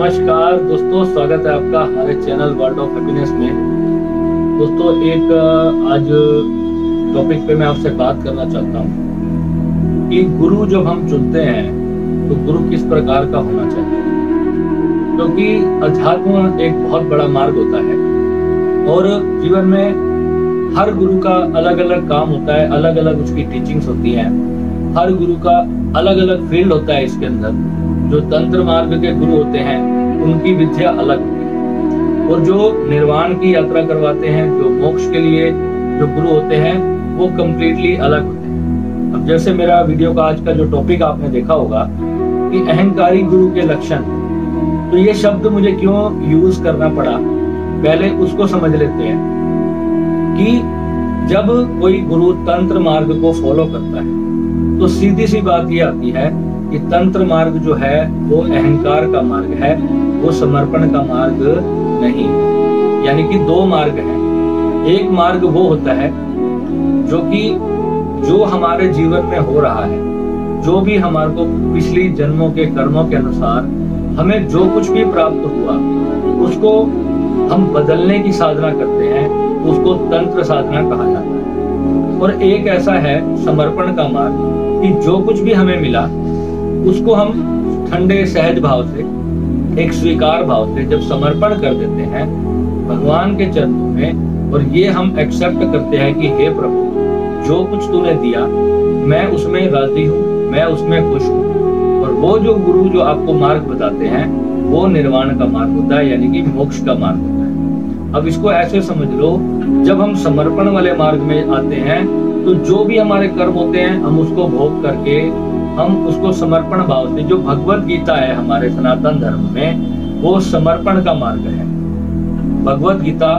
नमस्कार दोस्तों, स्वागत है आपका हमारे चैनल वर्ल्ड ऑफ हैप्पीनेस में। दोस्तों, एक आज टॉपिक पे मैं आपसे बात करना चाहता हूँ कि गुरु जब हम चुनते हैं तो गुरु किस प्रकार का होना चाहिए, क्योंकि अध्यात्म एक बहुत बड़ा मार्ग होता है और जीवन में हर गुरु का अलग अलग काम होता है, अलग अलग उसकी टीचिंग्स होती हैं। हर गुरु का अलग अलग फील्ड होता है। इसके अंदर जो तंत्र मार्ग के गुरु होते हैं उनकी विद्या अलग होती है, और जो निर्वाण की यात्रा करवाते हैं, जो मोक्ष के लिए जो गुरु होते हैं, वो कम्प्लीटली अलग होते हैं। अब जैसे मेरा वीडियो का आज का जो टॉपिक आपने देखा होगा कि अहंकारी गुरु के लक्षण, तो ये शब्द मुझे क्यों यूज करना पड़ा, पहले उसको समझ लेते हैं कि जब कोई गुरु तंत्र मार्ग को फॉलो करता है तो सीधी सी बात ये आती है कि तंत्र मार्ग जो है वो अहंकार का मार्ग है, वो समर्पण का मार्ग नहीं। यानी कि दो मार्ग हैं। एक मार्ग वो होता है जो हमारे जीवन में हो रहा है, जो भी हमारे को पिछली जन्मों के कर्मों के अनुसार हमें जो कुछ भी प्राप्त हुआ उसको हम बदलने की साधना करते हैं, उसको तंत्र साधना कहा जाता है। और एक ऐसा है समर्पण का मार्ग कि जो कुछ भी हमें मिला उसको हम ठंडे सहज भाव से, एक स्वीकार भाव से जब समर्पण कर देते हैं भगवान के चरणों में, और ये हम एक्सेप्ट करते हैं कि हे प्रभु, जो कुछ तूने दिया मैं उसमें राजी हूँ, मैं उसमें खुश हूँ। और वो जो गुरु जो आपको मार्ग बताते हैं वो निर्वाण का मार्ग होता है, यानी कि मोक्ष का मार्ग होता है। अब इसको ऐसे समझ लो, जब हम समर्पण वाले मार्ग में आते हैं तो जो भी हमारे कर्म होते हैं हम उसको भोग करके, हम उसको समर्पण भाव से, जो भगवत गीता है हमारे सनातन धर्म में, वो समर्पण का मार्ग है। भगवत गीता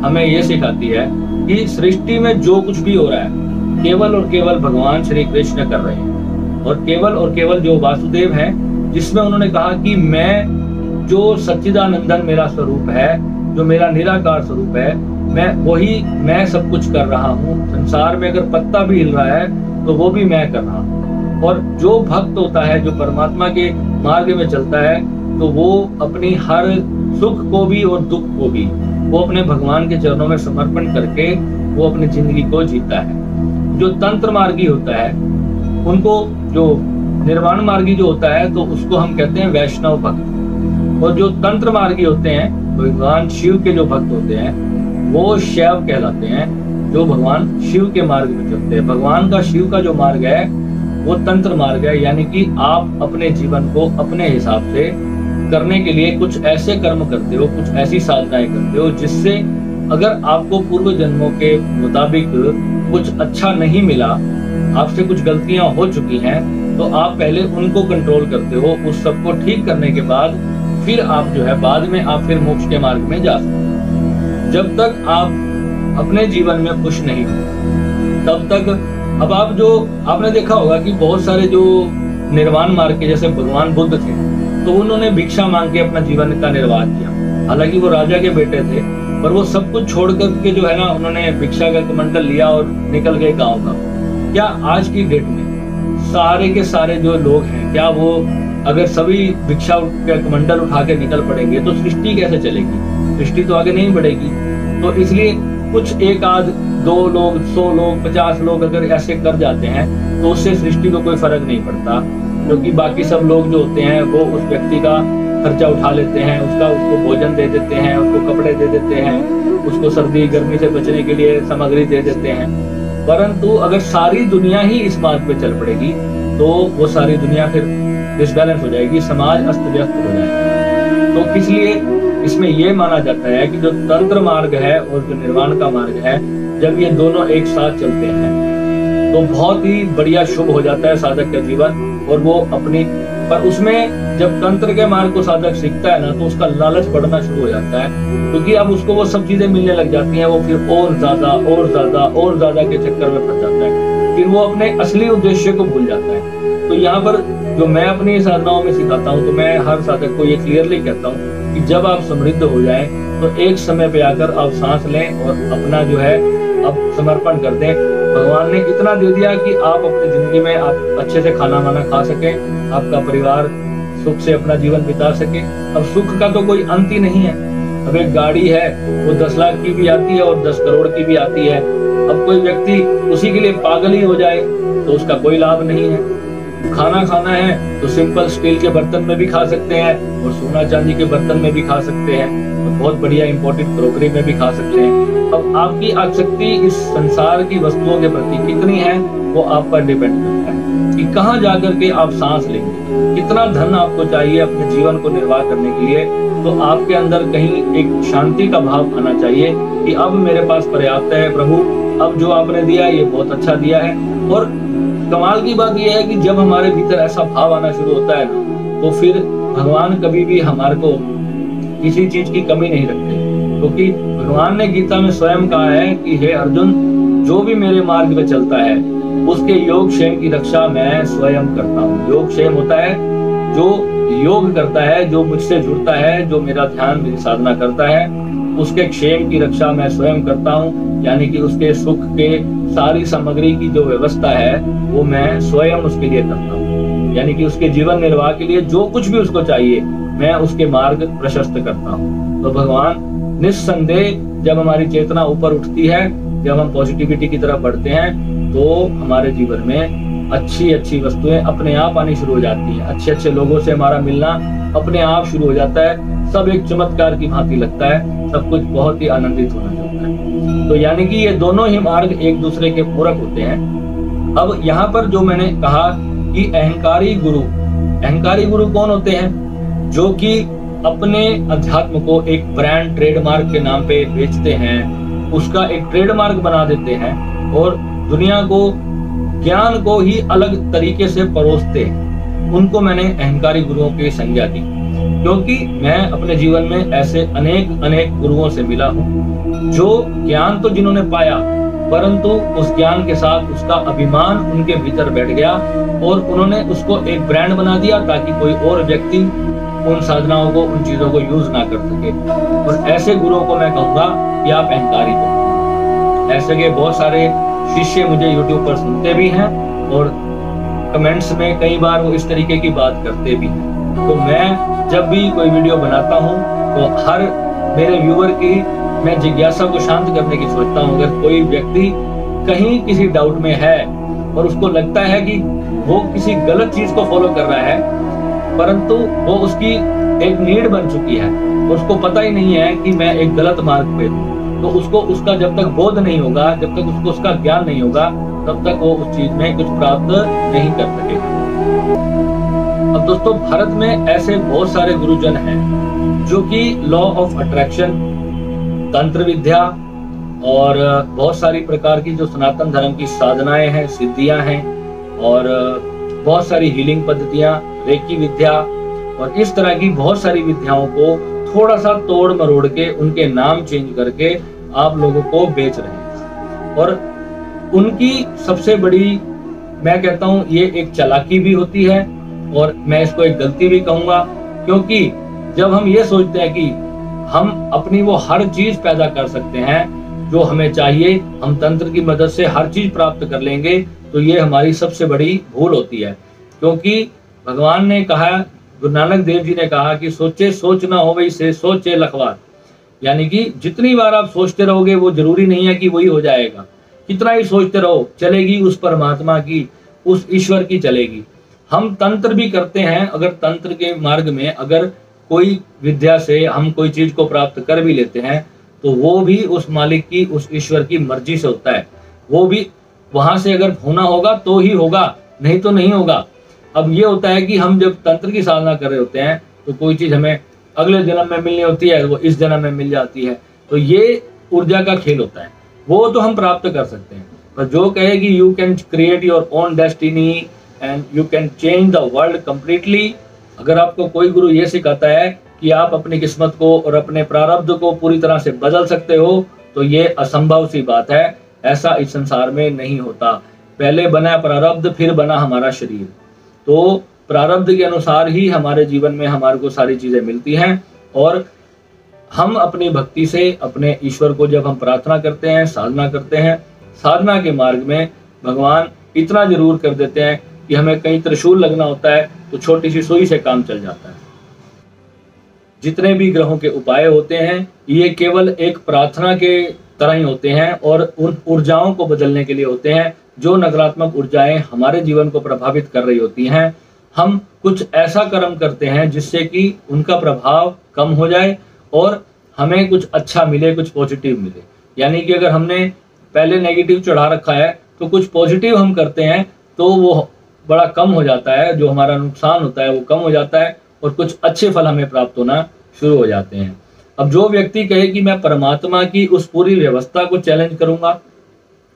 हमें ये सिखाती है कि सृष्टि में जो कुछ भी हो रहा है केवल और केवल भगवान श्री कृष्ण कर रहे हैं, और केवल जो वासुदेव है, जिसमें उन्होंने कहा कि मैं जो सच्चिदानंदन मेरा स्वरूप है, जो मेरा निराकार स्वरूप है, मैं सब कुछ कर रहा हूँ। संसार में अगर पत्ता भी हिल रहा है तो वो भी मैं कर रहा हूँ। और जो भक्त होता है, जो परमात्मा के मार्ग में चलता है, तो वो अपनी हर सुख को भी और दुख को भी वो अपने भगवान के चरणों में समर्पण करके वो अपनी जिंदगी को जीता है। जो तंत्र मार्गी होता है उनको, जो निर्वाण मार्गी जो होता है, तो उसको हम कहते हैं वैष्णव भक्त। और जो तंत्र मार्गी होते हैं, भगवान शिव के जो भक्त होते हैं, वो शैव कहलाते हैं, जो भगवान शिव के मार्ग में चलते हैं। भगवान का, शिव का जो मार्ग है वो तंत्र मार्ग है, यानी कि आप अपने जीवन को अपने हिसाब से करने के लिए कुछ ऐसे कर्म करते हो, कुछ ऐसी साधनाएं करते हो जिससे अगर आपको पूर्व जन्मों के मुताबिक कुछ अच्छा नहीं मिला, आपसे कुछ गलतियां हो चुकी हैं, तो आप पहले उनको कंट्रोल करते हो। उस सबको ठीक करने के बाद फिर आप जो है बाद में आप फिर मोक्ष के मार्ग में जा सकते हो। जब तक आप अपने जीवन में खुश नहीं हो तब तक, अब आप जो आपने देखा होगा कि बहुत सारे जो निर्वाण मार्ग के, जैसे भगवान बुद्ध थे, तो उन्होंने भिक्षा मांग के अपना जीवन का निर्वाह किया। हालांकि वो राजा के बेटे थे, पर वो सब कुछ छोड़ करके जो है ना, उन्होंने भिक्षा का कमंडल लिया और निकल गए गाँव का। क्या आज की डेट में सारे के सारे जो लोग हैं, क्या वो अगर सभी भिक्षा का कमंडल उठा के निकल पड़ेंगे तो सृष्टि कैसे चलेगी? सृष्टि तो आगे नहीं बढ़ेगी। तो इसलिए कुछ एक आध 2 लोग, 100 लोग, 50 लोग अगर ऐसे कर जाते हैं तो उससे सृष्टि को कोई फर्क नहीं पड़ता, क्योंकि बाकी सब लोग जो होते हैं वो उस व्यक्ति का खर्चा उठा लेते हैं, उसको भोजन दे देते हैं, उसको कपड़े दे देते हैं, उसको सर्दी गर्मी से बचने के लिए सामग्री दे देते हैं। परंतु अगर सारी दुनिया ही इस बात पे चल पड़ेगी तो वो सारी दुनिया फिर डिसबैलेंस हो जाएगी, समाज अस्त व्यस्त हो जाएगा। तो इसलिए इसमें यह माना जाता है कि जो तंत्र मार्ग है और जो निर्वाण का मार्ग है, जब ये दोनों एक साथ चलते हैं तो बहुत ही बढ़िया शुभ हो जाता है साधक का जीवन। और वो अपनी, पर उसमें जब तंत्र के मार्ग को साधक सीखता है ना, तो उसका लालच बढ़ना शुरू हो जाता है, क्योंकि अब उसको वो सब चीजें मिलने लग जाती हैं। वो फिर और ज्यादा के चक्कर में फंस जाता है, फिर वो अपने असली उद्देश्य को भूल जाता है। तो यहाँ पर जो मैं अपनी साधनाओं में सिखाता हूँ, तो मैं हर साधक को ये क्लियरली कहता हूँ कि जब आप समृद्ध हो जाएं तो एक समय पे आकर आप सांस लें और अपना जो है अब समर्पण कर दें। भगवान ने इतना दे दिया कि आप अपनी जिंदगी में आप अच्छे से खाना वाना खा सकें, आपका परिवार सुख से अपना जीवन बिता सके। अब सुख का तो कोई अंत ही नहीं है। अब एक गाड़ी है, वो 10 लाख की भी आती है और 10 करोड़ की भी आती है। अब कोई व्यक्ति उसी के लिए पागल ही हो जाए तो उसका कोई लाभ नहीं है। खाना खाना है तो सिंपल स्टील के बर्तन में भी खा सकते हैं और सोना चांदी के बर्तन में भी खा सकते हैं और बहुत बढ़िया इंपोर्टेड क्रोकरी में भी खा सकते हैं। अब आपकी आसक्ति इस संसार की वस्तुओं के प्रति कितनी है वो आप पर डिपेंड करता है कि कहाँ जाकर के आप सांस लेंगे, कितना धन आपको चाहिए अपने जीवन को निर्वाह करने के लिए। तो आपके अंदर कहीं एक शांति का भाव आना चाहिए कि अब मेरे पास पर्याप्त है प्रभु, अब जो आपने दिया ये बहुत अच्छा दिया है। और कमाल की बात यह है कि जब हमारे भीतर ऐसा भाव आना शुरू होता है ना, तो फिर भगवान कभी भी हमारे को किसी चीज की कमी नहीं रखते, क्योंकि भगवान ने गीता में स्वयं कहा है कि हे अर्जुन, जो भी मेरे मार्ग में चलता है उसके योग क्षेम की रक्षा मैं स्वयं करता हूँ। योग क्षेम होता है जो योग करता है, जो मुझसे जुड़ता है, जो मेरा ध्यान मेरी साधना करता है, उसके क्षेम की रक्षा मैं स्वयं करता हूँ। यानी कि उसके सुख के सारी सामग्री की जो व्यवस्था है वो मैं स्वयं उसके लिए करता हूँ। यानी कि उसके जीवन निर्वाह के लिए जो कुछ भी उसको चाहिए मैं उसके मार्ग प्रशस्त करता हूँ। तो भगवान निस्संदेह जब हमारी चेतना ऊपर उठती है, जब हम पॉजिटिविटी की तरफ बढ़ते हैं, तो हमारे जीवन में अच्छी अच्छी वस्तुएं अपने आप आनी शुरू हो जाती हैं। अच्छे अच्छे लोगों से हमारा मिलना अपने आप शुरू हो जाता है। सब एक चमत्कार की भांति लगता है, सब कुछ बहुत ही आनंदित होना चाहता है। तो यानी कि ये दोनों ही मार्ग एक दूसरे के पूरक होते हैं। अब यहाँ पर जो मैंने कहा कि अहंकारी गुरु कौन होते हैं? जो कि अपने अध्यात्म को एक ब्रांड ट्रेडमार्क के नाम पे बेचते हैं, उसका एक ट्रेडमार्क बना देते हैं और दुनिया को, ज्ञान को ही अलग तरीके से परोसते हैं। उनको मैंने अहंकारी गुरुओं की संज्ञा दी, क्योंकि मैं अपने जीवन में ऐसे अनेक गुरुओं से मिला हूँ जो ज्ञान तो जिन्होंने पाया, परंतु उस ज्ञान के साथ उसका अभिमान उनके भीतर बैठ गया और उन्होंने उसको एक ब्रांड बना दिया ताकि कोई और व्यक्ति उन साधनाओं को, उन चीजों को यूज ना कर सके। और ऐसे गुरुओं को मैं कहूंगा कि आप अहंकारी हो। ऐसे के बहुत सारे शिष्य मुझे YouTube पर सुनते भी हैं और कमेंट्स में कई बार वो इस तरीके की बात करते भी हैं। तो मैं जब भी कोई वीडियो बनाता हूँ तो हर मेरे व्यूअर की मैं जिज्ञासा को शांत करने की सोचता हूँ। अगर कोई व्यक्ति कहीं किसी डाउट में है और उसको लगता है कि वो किसी गलत चीज को फॉलो कर रहा है, परंतु वो उसकी एक नीड बन चुकी है, उसको पता ही नहीं है कि मैं एक गलत मार्ग पे हूँ, तो उसको उसका जब तक बोध नहीं होगा, जब तक उसको उसका ज्ञान नहीं होगा, तब तक वो उस चीज में कुछ प्राप्त नहीं कर सकेगा। अब दोस्तों, भारत में ऐसे बहुत सारे गुरुजन हैं जो कि लॉ ऑफ अट्रैक्शन, तंत्र विद्या और बहुत सारी प्रकार की जो सनातन धर्म की साधनाएं हैं, सिद्धियां हैं और बहुत सारी हीलिंग पद्धतियां, रेकी विद्या और इस तरह की बहुत सारी विद्याओं को थोड़ा सा तोड़ मरोड़ के, उनके नाम चेंज करके आप लोगों को बेच रहे हैं। और उनकी सबसे बड़ी, मैं कहता हूं, ये एक चालाकी भी होती है और मैं इसको एक गलती भी कहूंगा, क्योंकि जब हम ये सोचते हैं कि हम अपनी वो हर चीज पैदा कर सकते हैं जो हमें चाहिए, हम तंत्र की मदद से हर चीज प्राप्त कर लेंगे, तो ये हमारी सबसे बड़ी भूल होती है। क्योंकि भगवान ने कहा, गुरु नानक देव जी ने कहा कि सोचे सोच ना हो वही से सोचे लखवार। यानी कि जितनी बार आप सोचते रहोगे वो जरूरी नहीं है कि वही हो जाएगा। कितना ही सोचते रहो, चलेगी उस परमात्मा की, उस ईश्वर की चलेगी। हम तंत्र भी करते हैं, अगर तंत्र के मार्ग में अगर कोई विद्या से हम कोई चीज को प्राप्त कर भी लेते हैं, तो वो भी उस मालिक की, उस ईश्वर की मर्जी से होता है। वो भी वहां से अगर होना होगा तो ही होगा, नहीं तो नहीं होगा। अब ये होता है कि हम जब तंत्र की साधना कर रहे होते हैं तो कोई चीज हमें अगले जन्म में मिलनी होती है, वो इस जन्म में मिल जाती है। तो ये ऊर्जा का खेल होता है, वो तो हम प्राप्त कर सकते हैं। पर जो कहे कि you can create your own destiny and you can change the world completely, अगर आपको कोई गुरु ये सिखाता है कि आप अपनी किस्मत को और अपने प्रारब्ध को पूरी तरह से बदल सकते हो, तो ये असंभव सी बात है। ऐसा इस संसार में नहीं होता। पहले बना प्रारब्ध, फिर बना हमारा शरीर। तो प्रारब्ध के अनुसार ही हमारे जीवन में हमारे को सारी चीजें मिलती हैं। और हम अपनी भक्ति से अपने ईश्वर को जब हम प्रार्थना करते हैं, साधना करते हैं, साधना के मार्ग में भगवान इतना जरूर कर देते हैं कि हमें कहीं त्रिशूल लगना होता है तो छोटी सी सुई से काम चल जाता है। जितने भी ग्रहों के उपाय होते हैं ये केवल एक प्रार्थना के तरह ही होते हैं और उन ऊर्जाओं को बदलने के लिए होते हैं। जो नकारात्मक ऊर्जाएं हमारे जीवन को प्रभावित कर रही होती हैं, हम कुछ ऐसा कर्म करते हैं जिससे कि उनका प्रभाव कम हो जाए और हमें कुछ अच्छा मिले, कुछ पॉजिटिव मिले। यानी कि अगर हमने पहले नेगेटिव चढ़ा रखा है तो कुछ पॉजिटिव हम करते हैं तो वो बड़ा कम हो जाता है, जो हमारा नुकसान होता है वो कम हो जाता है और कुछ अच्छे फल हमें प्राप्त होना शुरू हो जाते हैं। अब जो व्यक्ति कहे कि मैं परमात्मा की उस पूरी व्यवस्था को चैलेंज करूंगा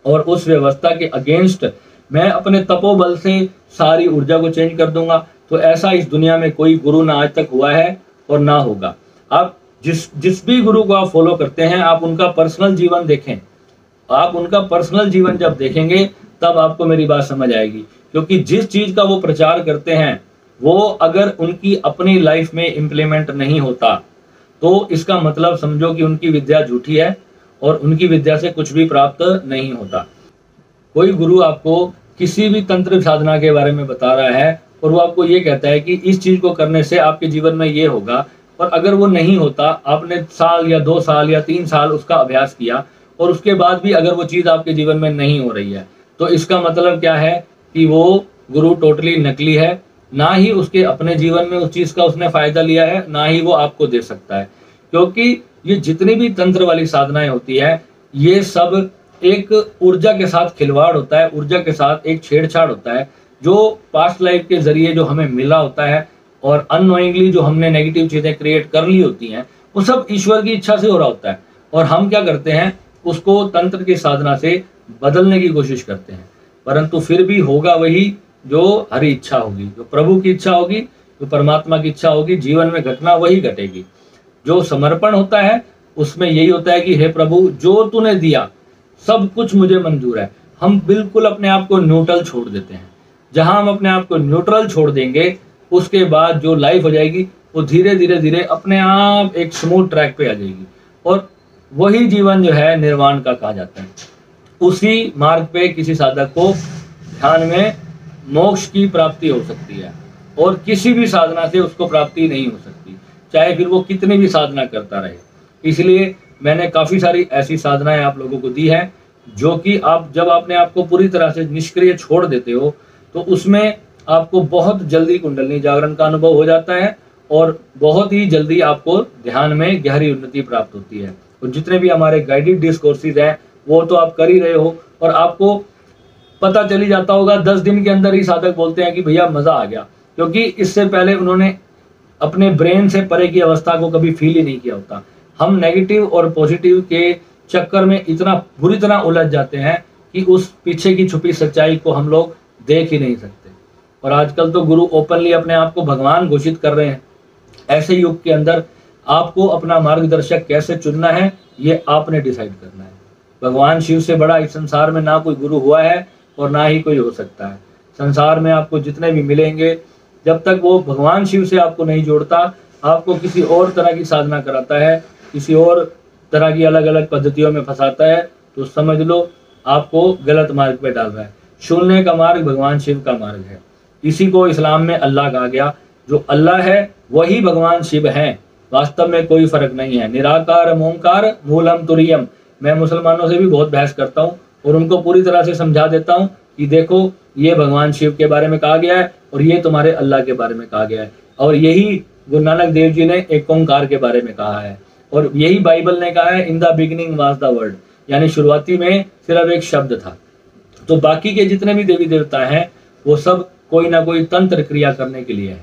और उस व्यवस्था के अगेंस्ट मैं अपने तपोबल से सारी ऊर्जा को चेंज कर दूंगा, तो ऐसा इस दुनिया में कोई गुरु ना आज तक हुआ है और ना होगा। आप जिस भी गुरु को आप फॉलो करते हैं, आप उनका पर्सनल जीवन देखें। आप उनका पर्सनल जीवन जब देखेंगे तब आपको मेरी बात समझ आएगी, क्योंकि जिस चीज का वो प्रचार करते हैं वो अगर उनकी अपनी लाइफ में इम्प्लीमेंट नहीं होता तो इसका मतलब समझो कि उनकी विद्या झूठी है और उनकी विद्या से कुछ भी प्राप्त नहीं होता। कोई गुरु आपको किसी भी तंत्र साधना के बारे में बता रहा है और वो आपको ये कहता है कि इस चीज को करने से आपके जीवन में ये होगा, और अगर वो नहीं होता, आपने साल या 2 साल या 3 साल उसका अभ्यास किया और उसके बाद भी अगर वो चीज आपके जीवन में नहीं हो रही है, तो इसका मतलब क्या है कि वो गुरु टोटली नकली है। ना ही उसके अपने जीवन में उस चीज का उसने फायदा लिया है, ना ही वो आपको दे सकता है। क्योंकि ये जितनी भी तंत्र वाली साधनाएं होती है ये सब एक ऊर्जा के साथ खिलवाड़ होता है, ऊर्जा के साथ एक छेड़छाड़ होता है। जो पास्ट लाइफ के जरिए जो हमें मिला होता है और अननोइंगली जो हमने नेगेटिव चीजें क्रिएट कर ली होती हैं, वो सब ईश्वर की इच्छा से हो रहा होता है और हम क्या करते हैं, उसको तंत्र की साधना से बदलने की कोशिश करते हैं। परंतु फिर भी होगा वही जो हरी इच्छा होगी, जो प्रभु की इच्छा होगी, जो परमात्मा की इच्छा होगी, जीवन में घटना वही घटेगी। जो समर्पण होता है उसमें यही होता है कि हे प्रभु, जो तूने दिया सब कुछ मुझे मंजूर है। हम बिल्कुल अपने आप को न्यूट्रल छोड़ देते हैं। जहां हम अपने आप को न्यूट्रल छोड़ देंगे उसके बाद जो लाइफ हो जाएगी वो धीरे धीरे धीरे अपने आप एक स्मूथ ट्रैक पे आ जाएगी और वही जीवन जो है निर्वाण का कहा जाता है। उसी मार्ग पे किसी साधक को ध्यान में मोक्ष की प्राप्ति हो सकती है और किसी भी साधना से उसको प्राप्ति नहीं हो सकती, चाहे फिर वो कितनी भी साधना करता रहे। इसलिए मैंने काफी सारी ऐसी साधनाएं आप लोगों को दी है जो कि आप जब अपने आप को पूरी तरह से निष्क्रिय छोड़ देते हो तो उसमें आपको बहुत जल्दी कुंडलिनी जागरण का अनुभव हो जाता है और बहुत ही जल्दी आपको ध्यान में गहरी उन्नति प्राप्त होती है। और जितने भी हमारे गाइडेड डिस्कोर्सेज हैं वो तो आप कर ही रहे हो और आपको पता चली जाता होगा 10 दिन के अंदर ही साधक बोलते हैं कि भैया मजा आ गया, क्योंकि इससे पहले उन्होंने अपने ब्रेन से परे की अवस्था को कभी फील ही नहीं किया होता। हम नेगेटिव और पॉजिटिव के चक्कर में इतना बुरी तरह उलझ जाते हैं कि उस पीछे की छुपी सच्चाई को हम लोग देख ही नहीं सकते। और आजकल तो गुरु ओपनली अपने आप को भगवान घोषित कर रहे हैं। ऐसे युग के अंदर आपको अपना मार्गदर्शक कैसे चुनना है ये आपने डिसाइड करना है। भगवान शिव से बड़ा इस संसार में ना कोई गुरु हुआ है और ना ही कोई हो सकता है। संसार में आपको जितने भी मिलेंगे, जब तक वो भगवान शिव से आपको नहीं जोड़ता, आपको किसी और तरह की साधना कराता है, किसी और तरह की अलग अलग पद्धतियों में फंसाता है, तो समझ लो आपको गलत मार्ग पे डाल रहा है। शून्य का मार्ग भगवान शिव का मार्ग है। इसी को इस्लाम में अल्लाह कहा गया। जो अल्लाह है वही भगवान शिव है। वास्तव में कोई फर्क नहीं है। निराकार ओंकार मूलम तुरियम। मैं मुसलमानों से भी बहुत बहस करता हूँ और उनको पूरी तरह से समझा देता हूँ कि देखो ये भगवान शिव के बारे में कहा गया है और ये तुम्हारे अल्लाह के बारे में कहा गया है, और यही गुरु नानक देव जी ने एक ओंकार के बारे में कहा है, और यही बाइबल ने कहा है in the beginning was the word, यानी शुरुआती में सिर्फ एक शब्द था। तो बाकी के जितने भी देवी देवता हैं वो सब कोई ना कोई तंत्र क्रिया करने के लिए है।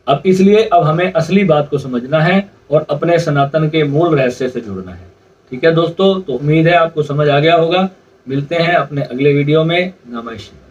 अब इसलिए अब हमें असली बात को समझना है और अपने सनातन के मूल रहस्य से जुड़ना है। ठीक है दोस्तों, तो उम्मीद है आपको समझ आ गया होगा। मिलते हैं अपने अगले वीडियो में। नमस्कार।